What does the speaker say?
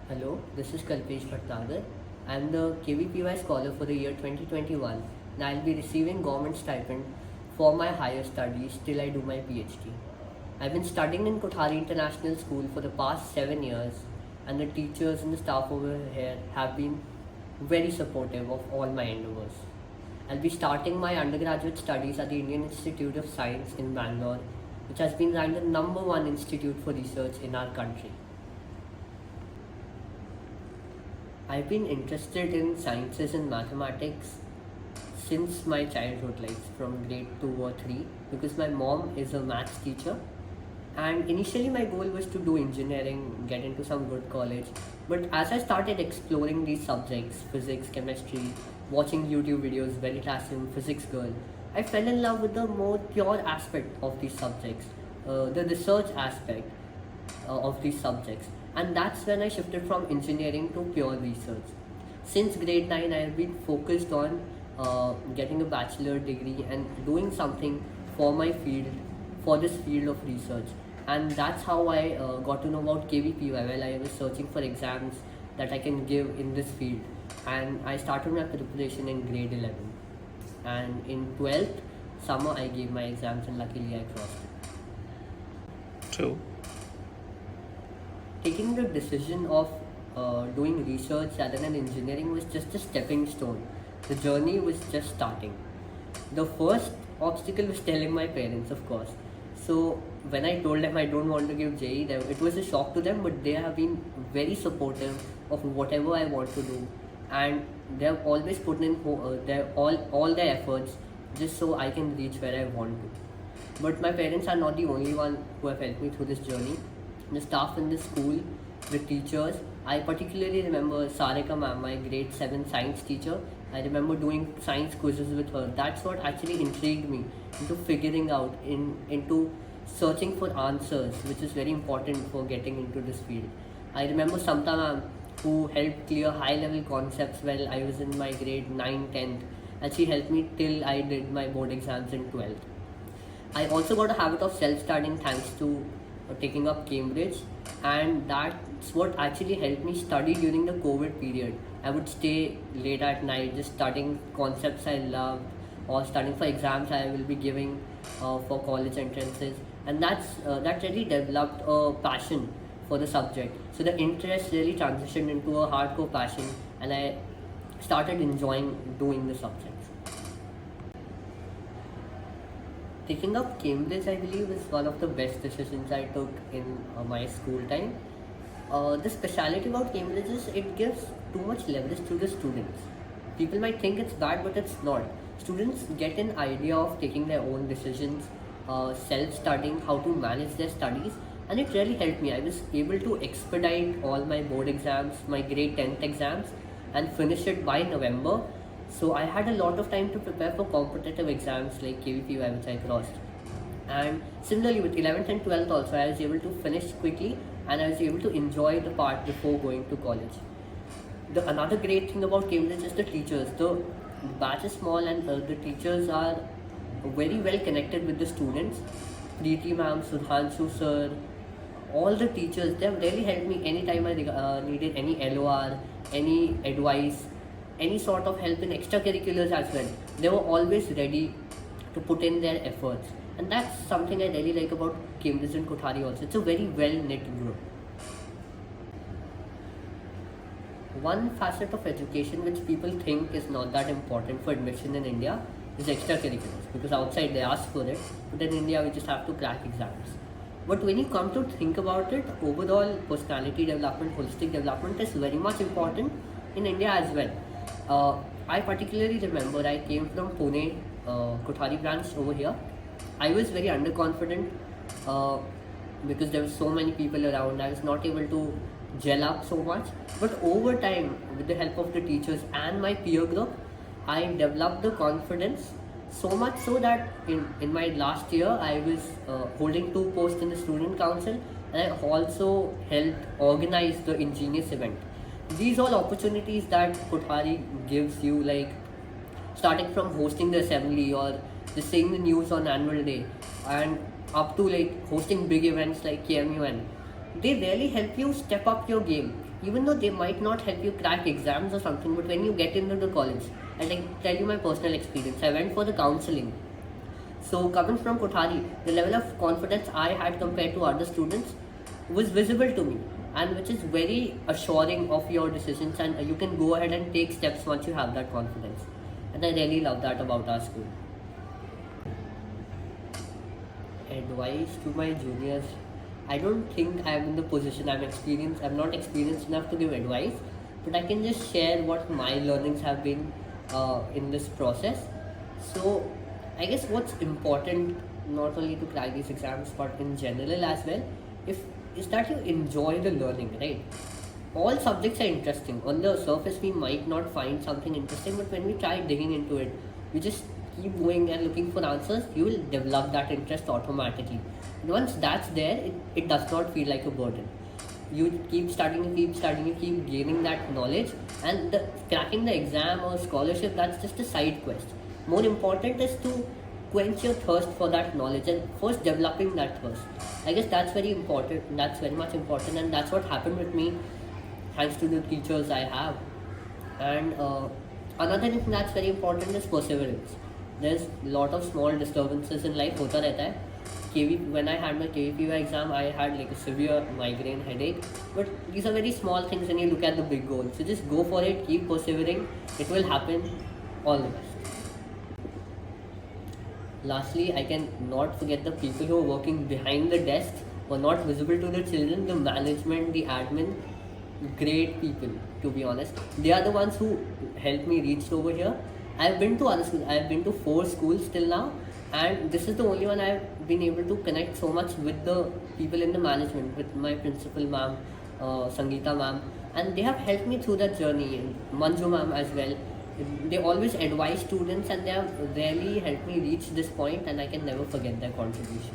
Hello, this is Kalpesh Bhattagar. I am the KVPY Scholar for the year 2021 and I will be receiving government stipend for my higher studies till I do my PhD. I've been studying in Kothari International School for the past 7 years and the teachers and the staff over here have been very supportive of all my endeavors. I'll be starting my undergraduate studies at the Indian Institute of Science in Bangalore, which has been ranked the number one institute for research in our country. I've been interested in sciences and mathematics since my childhood, like from grade 2 or 3, because my mom is a maths teacher. And initially, my goal was to do engineering, get into some good college. But as I started exploring these subjects physics, chemistry, watching YouTube videos, Veritasium, Physics Girl I fell in love with the more pure aspect of these subjects, the research aspect of these subjects, and that's when I shifted from engineering to pure research. Since grade 9, I have been focused on getting a bachelor degree and doing something for my field, for this field of research. And that's how I got to know about KVPY while I was searching for exams that I can give in this field. And I started my preparation in grade 11. And in 12th summer, I gave my exams and luckily I crossed it. True. Taking the decision of doing research rather than engineering was just a stepping stone. The journey was just starting. The first obstacle was telling my parents, of course. So when I told them I don't want to give JEE, it was a shock to them, but they have been very supportive of whatever I want to do, and they have always put in all their efforts just so I can reach where I want to. But my parents are not the only one who have helped me through this journey. The staff in the school, the teachers. I particularly remember Sarika ma'am, my grade 7 science teacher. I remember doing science quizzes with her. That's what actually intrigued me into figuring out, into searching for answers, which is very important for getting into this field. I remember Samta ma'am, who helped clear high level concepts while I was in my grade 9, 10th, and she helped me till I did my board exams in 12th. I also got a habit of self-studying thanks to taking up Cambridge, and that's what actually helped me study during the COVID period. I would stay late at night just studying concepts I loved or studying for exams I will be giving for college entrances, and that really developed a passion for the subject. So the interest really transitioned into a hardcore passion, and I started enjoying doing the subjects. Taking up Cambridge, I believe, is one of the best decisions I took in my school time. The speciality about Cambridge is it gives too much leverage to the students. People might think it's bad, but it's not. Students get an idea of taking their own decisions, self-studying, how to manage their studies, and it really helped me. I was able to expedite all my board exams, my grade 10th exams, and finish it by November. So I had a lot of time to prepare for competitive exams like KVPY, which I crossed. And similarly with 11th and 12th also, I was able to finish quickly and I was able to enjoy the part before going to college. The another great thing about Cambridge is the teachers. The batch is small and the teachers are very well connected with the students. Preeti ma'am, Sudhanshu sir, all the teachers, they have really helped me anytime I needed any LOR, any advice, any sort of help in extracurriculars as well. They were always ready to put in their efforts. And that's something I really like about Cambridge and Kothari also. It's a very well knit group. One facet of education which people think is not that important for admission in India is extracurriculars, because outside they ask for it, but in India we just have to crack exams. But when you come to think about it, overall personality development, holistic development is very much important in India as well. I particularly remember I came from Pune, Kothari branch over here. I was very underconfident because there were so many people around. I was not able to gel up so much. But over time, with the help of the teachers and my peer group, I developed the confidence so much so that in my last year, I was holding 2 posts in the student council, and I also helped organize the Ingenious event. These all opportunities that Kothari gives you, like starting from hosting the assembly or just saying the news on annual day and up to like hosting big events like KMUN, they really help you step up your game. even though they might not help you crack exams or something, but when you get into the college, and I tell you my personal experience, I went for the counseling. So coming from Kothari, the level of confidence I had compared to other students was visible to me, and which is very assuring of your decisions, and you can go ahead and take steps once you have that confidence. And I really love that about our school. Advice to my juniors, I don't think I'm in the position, I'm not experienced enough to give advice, but I can just share what my learnings have been in this process. So I guess what's important, not only to crack these exams but in general as well, if is that you enjoy the learning, right? All subjects are interesting. On the surface, we might not find something interesting, but when we try digging into it, we just keep going and looking for answers, you will develop that interest automatically. And once that's there, it does not feel like a burden. You keep studying, you keep gaining that knowledge, and cracking the exam or scholarship, that's just a side quest. More important is to quench your thirst for that knowledge and first developing that thirst. I guess that's very important, that's very much important, and that's what happened with me thanks to the teachers I have. And another thing that's very important is perseverance. There's a lot of small disturbances in life होता रहता है. When I had my KVPY exam, I had like a severe migraine headache. But these are very small things when you look at the big goal. So just go for it, keep persevering. It will happen. All the best. Lastly, I can not forget the people who are working behind the desk or not visible to the children, the management, the admin. Great people, to be honest. They are the ones who helped me reach over here. I've been to other schools. I've been to 4 schools till now, and this is the only one I've been able to connect so much with the people in the management, with my principal ma'am, Sangeeta ma'am, and they have helped me through that journey. And Manju ma'am as well. They always advise students, and they have really helped me reach this point, and I can never forget their contribution.